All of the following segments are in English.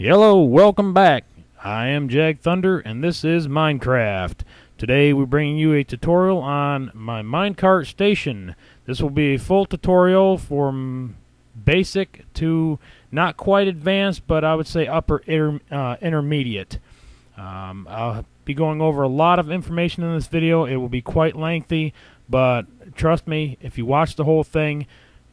Hello, welcome back. I am Jag Thunder, and this is Minecraft. Today we're bringing you a tutorial on my Minecart station. This will be a full tutorial from basic to not quite advanced, but I would say intermediate. I'll be going over a lot of information in this video. It will be quite lengthy, but trust me, if you watch the whole thing,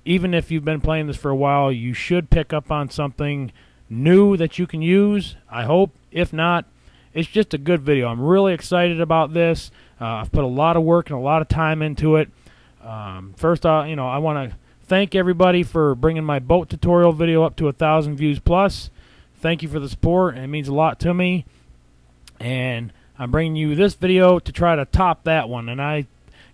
even if you've been playing this for a while, you should pick up on something new that you can use, I hope. If not, it's just a good video. I'm really excited about this. I've put a lot of work and a lot of time into it. First, I want to thank everybody for bringing my boat tutorial video up to 1,000 views plus. Thank you for the support. It means a lot to me. And I'm bringing you this video to try to top that one. And I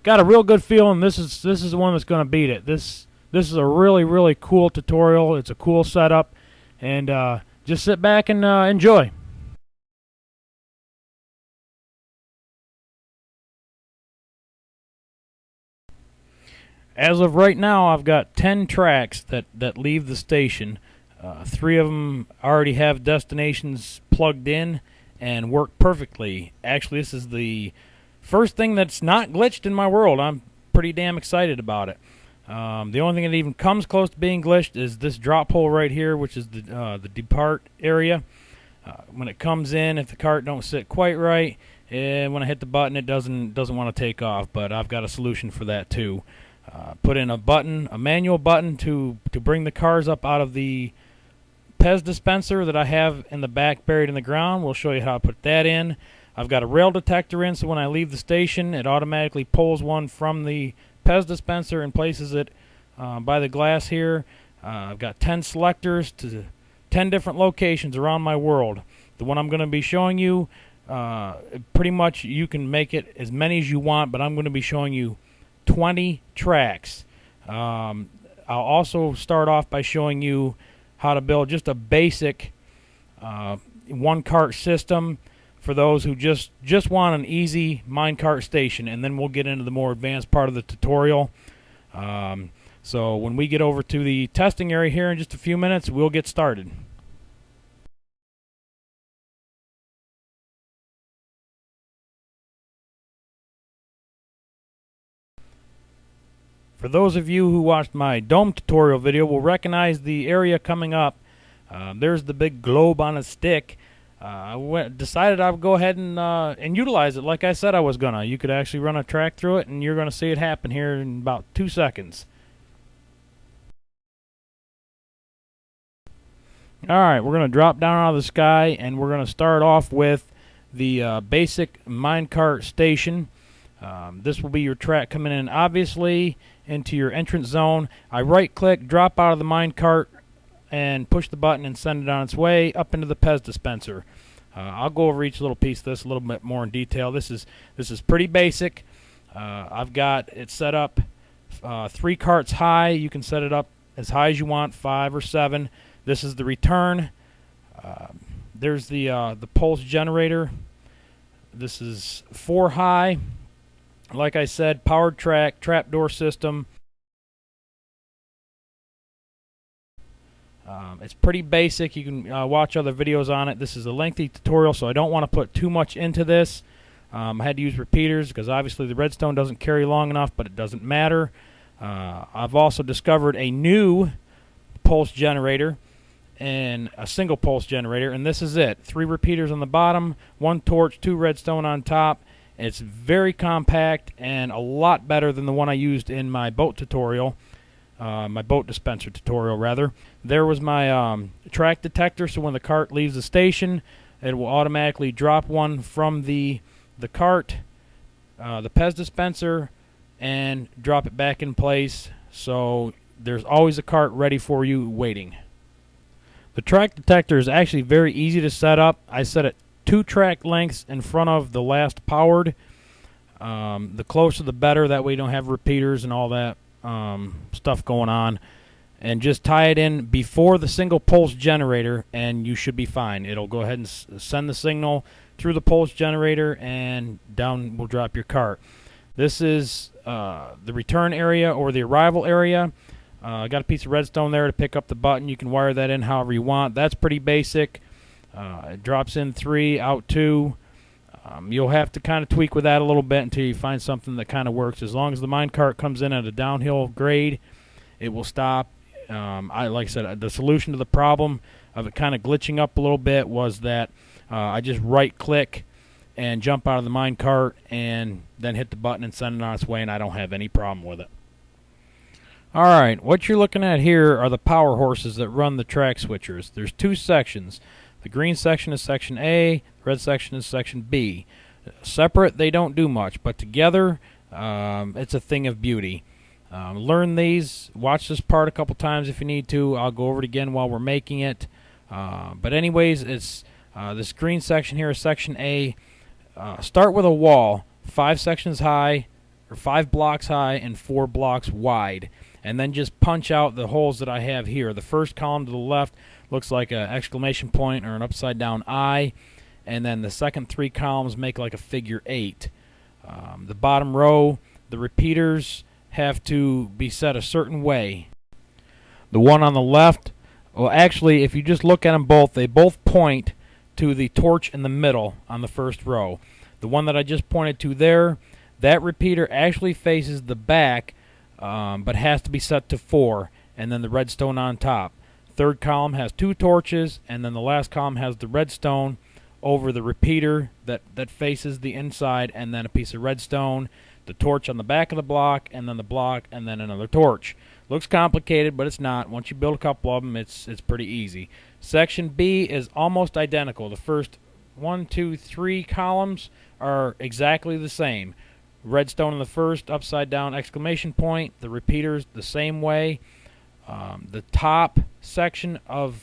got a real good feeling this is the one that's going to beat it. This is a really cool tutorial. It's a cool setup. And just sit back and enjoy. As of right now, I've got 10 tracks that leave the station. 3 of them already have destinations plugged in and work perfectly. Actually, this is the first thing that's not glitched in my world. I'm pretty damn excited about it. The only thing that even comes close to being glitched is this drop hole right here, which is the depart area. When it comes in, if the cart don't sit quite right, and when I hit the button, it doesn't want to take off. But I've got a solution for that too. Put in a manual button to bring the cars up out of the Pez dispenser that I have in the back buried in the ground. We'll show you how to put that in. I've got a rail detector in, so when I leave the station, it automatically pulls one from the Pez dispenser and places it by the glass here. I've got 10 selectors to 10 different locations around my world. The one I'm going to be showing you, pretty much you can make it as many as you want, but I'm going to be showing you 20 tracks. I'll also start off by showing you how to build just a basic one cart system for those who just want an easy minecart station, and then we'll get into the more advanced part of the tutorial. So when we get over to the testing area here in just a few minutes, we'll get started. For those of you who watched my dome tutorial video will recognize the area coming up. There's the big globe on a stick. I decided I would go ahead and utilize it like I said I was gonna. You could actually run a track through it, and you're gonna see it happen here in about 2 seconds. Alright, we're gonna drop down out of the sky, and we're gonna start off with the basic minecart station. This will be your track coming in, obviously, into your entrance zone. I right click, drop out of the minecart, and push the button and send it on its way up into the Pez dispenser. I'll go over each little piece of this a little bit more in detail. This is pretty basic. I've got it set up 3 carts high. You can set it up as high as you want, 5 or 7. This is the return. There's the pulse generator. This is 4 high. Like I said, powered track, trapdoor system. It's pretty basic. You can watch other videos on it. This is a lengthy tutorial, so I don't want to put too much into this. I had to use repeaters because obviously the redstone doesn't carry long enough, but it doesn't matter. I've also discovered a new pulse generator and a single pulse generator, and this is it. 3 repeaters on the bottom, 1 torch, 2 redstone on top. It's very compact and a lot better than the one I used in my boat tutorial. My boat dispenser tutorial, rather. There was my track detector, so when the cart leaves the station, it will automatically drop one from the cart, the Pez dispenser, and drop it back in place. So there's always a cart ready for you waiting. The track detector is actually very easy to set up. I set it 2 track lengths in front of the last powered. The closer the better, that way you don't have repeaters and all that stuff going on, and just tie it in before the single pulse generator and you should be fine. It'll go ahead and send the signal through the pulse generator, and down will drop your cart. This is the return area or the arrival area. Got a piece of redstone there to pick up the button. You can wire that in however you want. That's pretty basic. It drops in 3, out 2. You'll have to kind of tweak with that a little bit until you find something that kind of works. As long as the minecart comes in at a downhill grade, it will stop. Like I said, the solution to the problem of it kind of glitching up a little bit was that I just right-click and jump out of the minecart and then hit the button and send it on its way, and I don't have any problem with it. Alright, what you're looking at here are the power horses that run the track switchers. There's 2 sections. The green section is section A, the red section is section B. Separate, they don't do much, but together, it's a thing of beauty. Learn these, watch this part a couple times if you need to. I'll go over it again while we're making it. But anyways, it's this green section here is section A. Start with a wall, 5 sections high, or 5 blocks high and 4 blocks wide. And then just punch out the holes that I have here. The first column to the left looks like an exclamation point or an upside down I, and then the second 3 columns make like a figure 8. The bottom row, the repeaters have to be set a certain way. The one on the left, well actually if you just look at them both, they both point to the torch in the middle on the first row. The one that I just pointed to there, that repeater actually faces the back, but has to be set to 4, and then the redstone on top. Third column has 2 torches, and then the last column has the redstone over the repeater that faces the inside, and then a piece of redstone, the torch on the back of the block, and then the block, and then another torch. Looks complicated, but it's not. Once you build a couple of them, it's pretty easy. Section B is almost identical. The first 1, 2, 3 columns are exactly the same. Redstone in the first, upside down exclamation point. The repeaters the same way. The top section of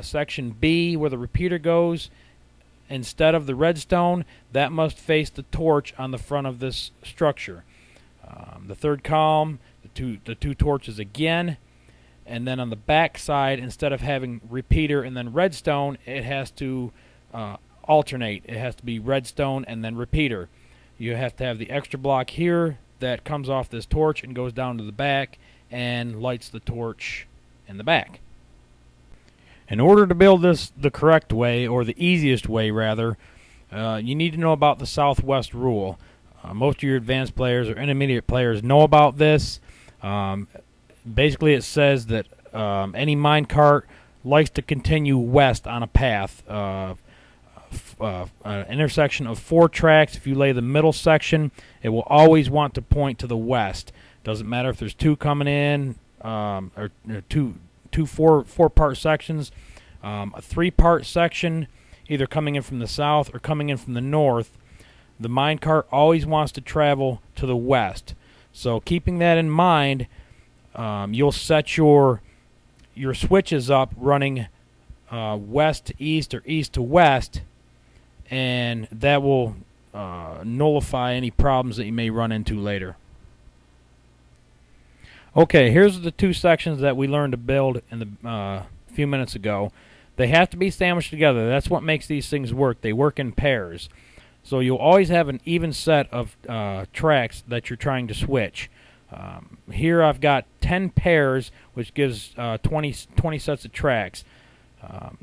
section B, where the repeater goes, instead of the redstone, that must face the torch on the front of this structure. The third column, the two torches again, and then on the back side, instead of having repeater and then redstone, it has to alternate. It has to be redstone and then repeater. You have to have the extra block here that comes off this torch and goes down to the back and lights the torch in the back. In order to build this the correct way, or the easiest way rather, you need to know about the southwest rule. Most of your advanced players or intermediate players know about this. Basically it says that any minecart likes to continue west on a path. An intersection of 4 tracks, if you lay the middle section, it will always want to point to the west. Doesn't matter if there's 2 coming in, or two 4-part sections. A 3-part section either coming in from the south or coming in from the north. The minecart always wants to travel to the west. So keeping that in mind, you'll set your switches up running west to east or east to west, and that will nullify any problems that you may run into later. Okay, here's the 2 sections that we learned to build in the few minutes ago. They have to be sandwiched together. That's what makes these things work. They work in pairs. So you'll always have an even set of tracks that you're trying to switch. Here I've got 10 pairs, which gives 20 sets of tracks.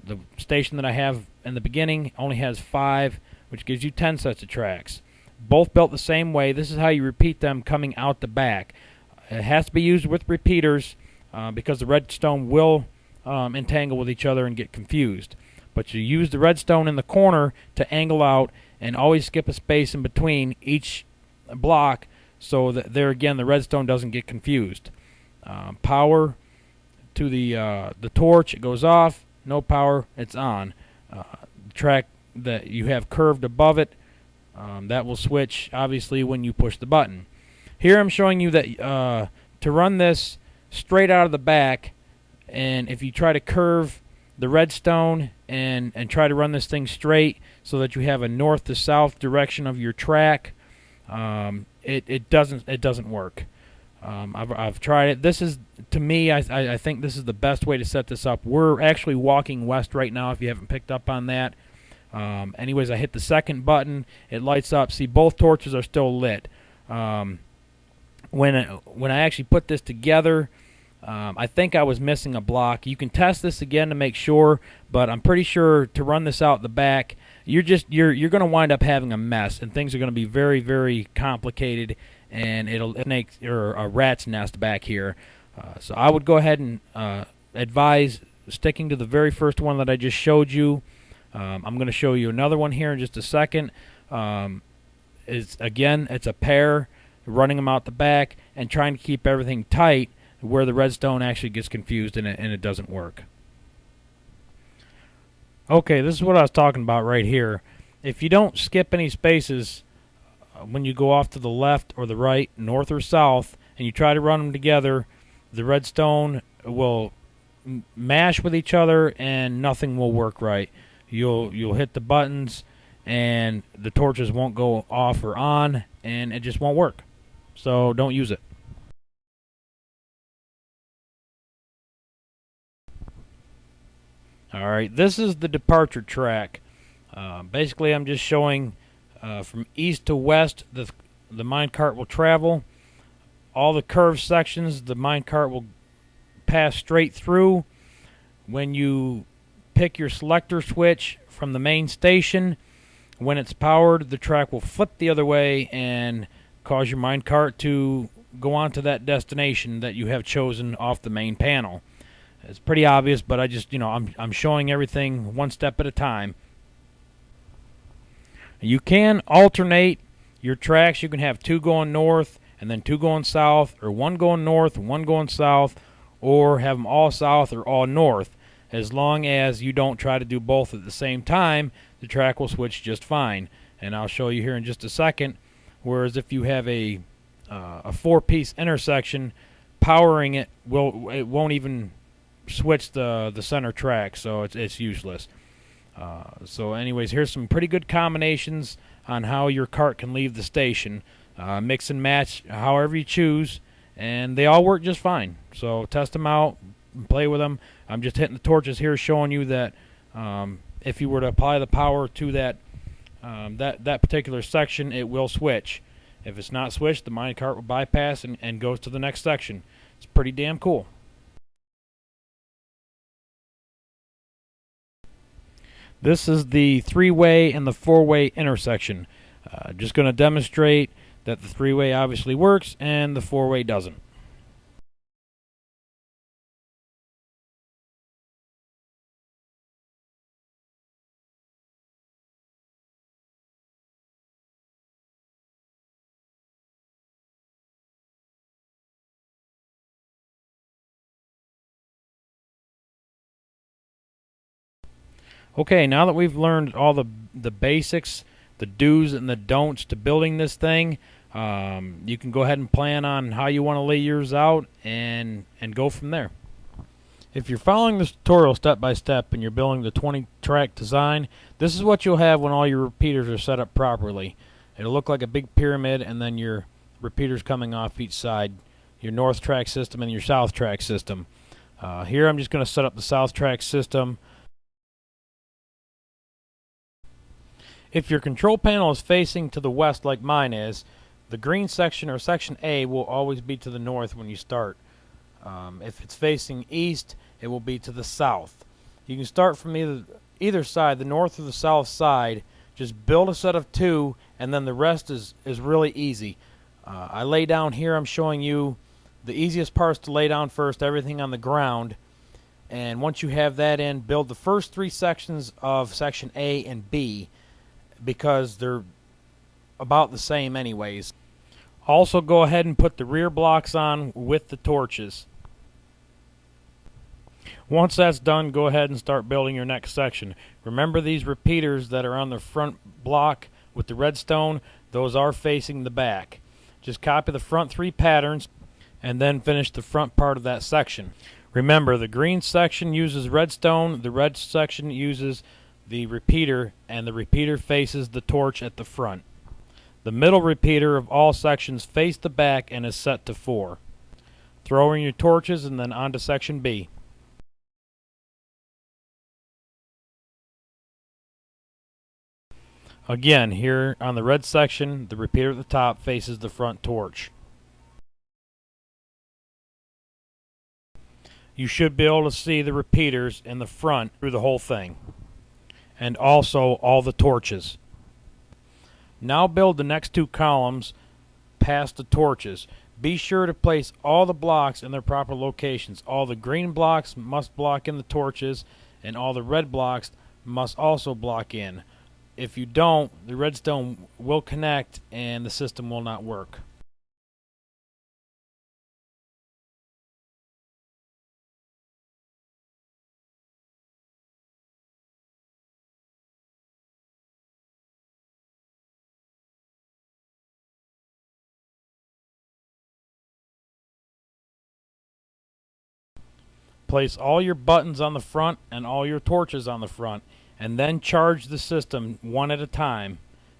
The station that I have in the beginning only has 5, which gives you 10 sets of tracks. Both built the same way. This is how you repeat them coming out the back. It has to be used with repeaters because the redstone will entangle with each other and get confused. But you use the redstone in the corner to angle out, and always skip a space in between each block so that there again the redstone doesn't get confused. Power to the torch, it goes off. No power, it's on. The track that you have curved above it, that will switch obviously when you push the button. Here I'm showing you that to run this straight out of the back, and if you try to curve the redstone and try to run this thing straight so that you have a north to south direction of your track, it doesn't work. I've tried it. This is, to me, I think this is the best way to set this up. We're actually walking west right now, if you haven't picked up on that. Anyways, I hit the second button, it lights up. See, both torches are still lit. When I actually put this together, I think I was missing a block. You can test this again to make sure, but I'm pretty sure to run this out the back, you're going to wind up having a mess, and things are going to be very, very complicated, and it'll make a rat's nest back here. So I would go ahead and advise sticking to the very first one that I just showed you. I'm going to show you another one here in just a second. It's a pair, running them out the back and trying to keep everything tight, where the redstone actually gets confused and it doesn't work. Okay, this is what I was talking about right here. If you don't skip any spaces when you go off to the left or the right, north or south, and you try to run them together, the redstone will mash with each other and nothing will work right. You'll hit the buttons and the torches won't go off or on, and it just won't work. So don't use it. Alright, this is the departure track. Basically, I'm just showing from east to west the minecart will travel. All the curved sections, the minecart will pass straight through. When you pick your selector switch from the main station, when it's powered, the track will flip the other way and cause your minecart to go on to that destination that you have chosen off the main panel. It's pretty obvious, but I just, I'm showing everything one step at a time. You can alternate your tracks. You can have two going north and then two going south, or one going north and one going south, or have them all south or all north. As long as you don't try to do both at the same time, the track will switch just fine. And I'll show you here in just a second. Whereas if you have a four-piece intersection, powering it won't even switch the center track, so it's useless. So anyways, here's some pretty good combinations on how your cart can leave the station. Mix and match however you choose, and they all work just fine. So test them out and play with them. I'm just hitting the torches here, showing you that if you were to apply the power to that particular section, it will switch. If it's not switched, the minecart will bypass and goes to the next section. It's pretty damn cool. This is the three-way and the four-way intersection. Just going to demonstrate that the three-way obviously works and the four-way doesn't. Okay, now that we've learned all the basics, the do's and the don'ts to building this thing, you can go ahead and plan on how you want to lay yours out and go from there. If you're following this tutorial step by step and you're building the 20-track design, this is what you'll have when all your repeaters are set up properly. It'll look like a big pyramid, and then your repeaters coming off each side, your north track system and your south track system. Here I'm just going to set up the south track system. If your control panel is facing to the west like mine is, the green section or section A will always be to the north when you start. If it's facing east, it will be to the south. You can start from either side, the north or the south side. Just build a set of two, and then the rest is really easy. I lay down here, I'm showing you the easiest parts to lay down first, everything on the ground. And once you have that in, build the first three sections of section A and B, because they're about the same anyways. Also, go ahead and put the rear blocks on with the torches. Once that's done, go ahead and start building your next section. Remember, these repeaters that are on the front block with the redstone, those are facing the back. Just copy the front three patterns and then finish the front part of that section. Remember, the green section uses redstone, the red section uses the repeater, and the repeater faces the torch at the front. The middle repeater of all sections face the back and is set to 4. Throw in your torches and then on to section B. Again, here on the red section, the repeater at the top faces the front torch. you should be able to see the repeaters in the front through the whole thing, and also all the torches. Now build the next two columns past the torches. Be sure to place all the blocks in their proper locations. All the green blocks must block in the torches, and all the red blocks must also block in. If you don't, the redstone will connect and the system will not work. Place all your buttons on the front and all your torches on the front, and then charge the system one at a time.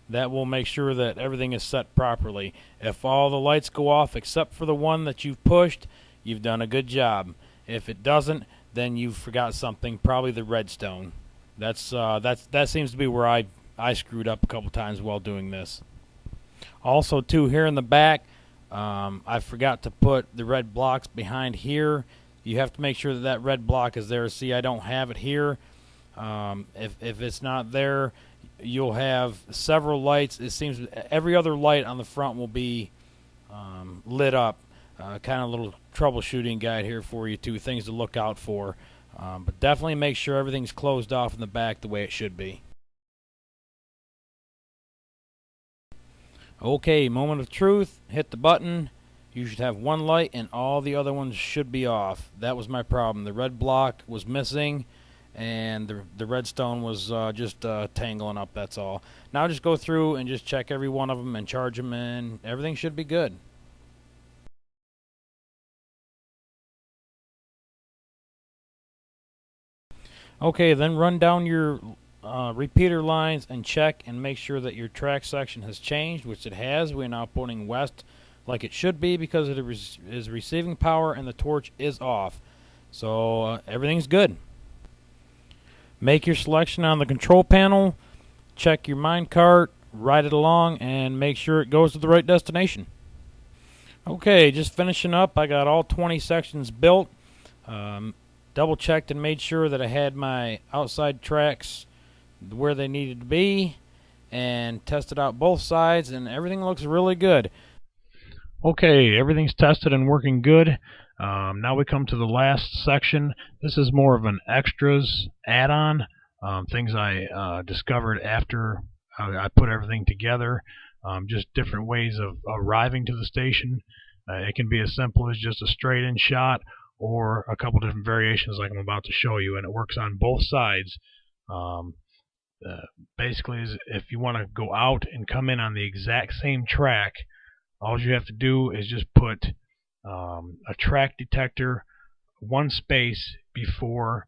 That will make sure that everything is set properly. If all the lights go off except for the one that you've pushed, you've done a good job. If it doesn't, then you forgot something, probably the redstone. That seems to be where I screwed up a couple times while doing this. Also, too, here in the back, I forgot to put the red blocks behind here. You have to make sure that that red block is there. See, I don't have it here. If it's not there, you'll have several lights. It seems every other light on the front will be lit up. Kind of a little troubleshooting guide here for you, too, things to look out for. But definitely make sure everything's closed off in the back the way it should be. Okay, moment of truth. Hit the button. You should have one light and all the other ones should be off. That was my problem. The red block was missing and the redstone was just tangling up, that's all. Now just go through and just check every one of them and charge them, and everything should be good. Okay, then run down your repeater lines and check and make sure that your track section has changed, which it has. We're now pointing west like it should be because it is receiving power and the torch is off. So everything's good. Make your selection on the control panel, check your minecart, ride it along, and make sure it goes to the right destination. Okay, just finishing up. I got all 20 sections built. Double checked and made sure that I had my outside tracks where they needed to be, and tested out both sides, and everything looks really good. Okay, everything's tested and working good. Now we come to the last section. This is more of an extras add-on, things I discovered after I put everything together, just different ways of arriving to the station. It can be as simple as just a straight-in shot or a couple different variations like I'm about to show you, and it works on both sides. Basically, if you want to go out and come in on the exact same track, all you have to do is just put a track detector one space before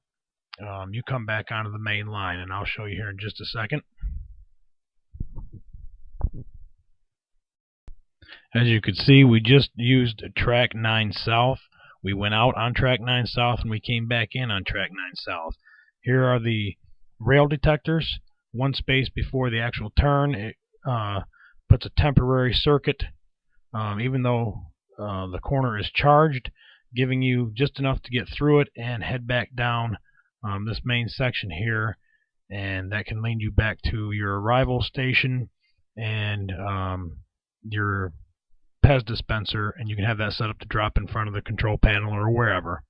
you come back onto the main line, and I'll show you here in just a second. As you can see, we just used track 9 south. We went out on track 9 south and we came back in on track 9 south. Here are the rail detectors, one space before the actual turn. It puts a temporary circuit, even though the corner is charged, giving you just enough to get through it and head back down this main section here, and that can lead you back to your arrival station and your Pez dispenser, and you can have that set up to drop in front of the control panel or wherever.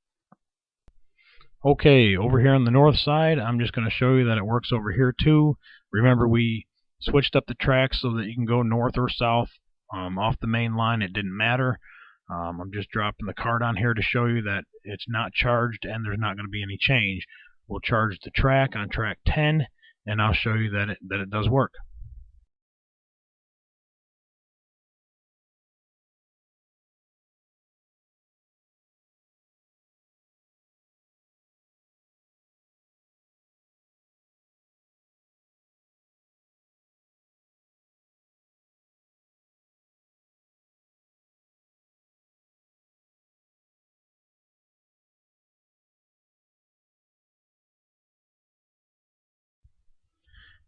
Okay, over here on the north side, I'm just going to show you that it works over here too. Remember, we switched up the tracks so that you can go north or south off the main line. It didn't matter. I'm just dropping the card on here to show you that it's not charged and there's not going to be any change. We'll charge the track on track 10, and I'll show you that it does work.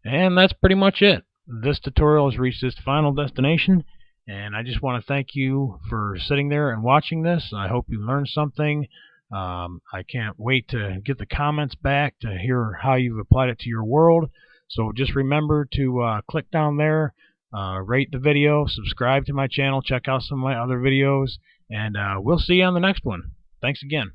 And that's pretty much it. This tutorial has reached its final destination, and I just want to thank you for sitting there and watching this. I hope you learned something. I can't wait to get the comments back to hear how you've applied it to your world. So just remember to click down there, rate the video, subscribe to my channel, check out some of my other videos, and we'll see you on the next one. Thanks again.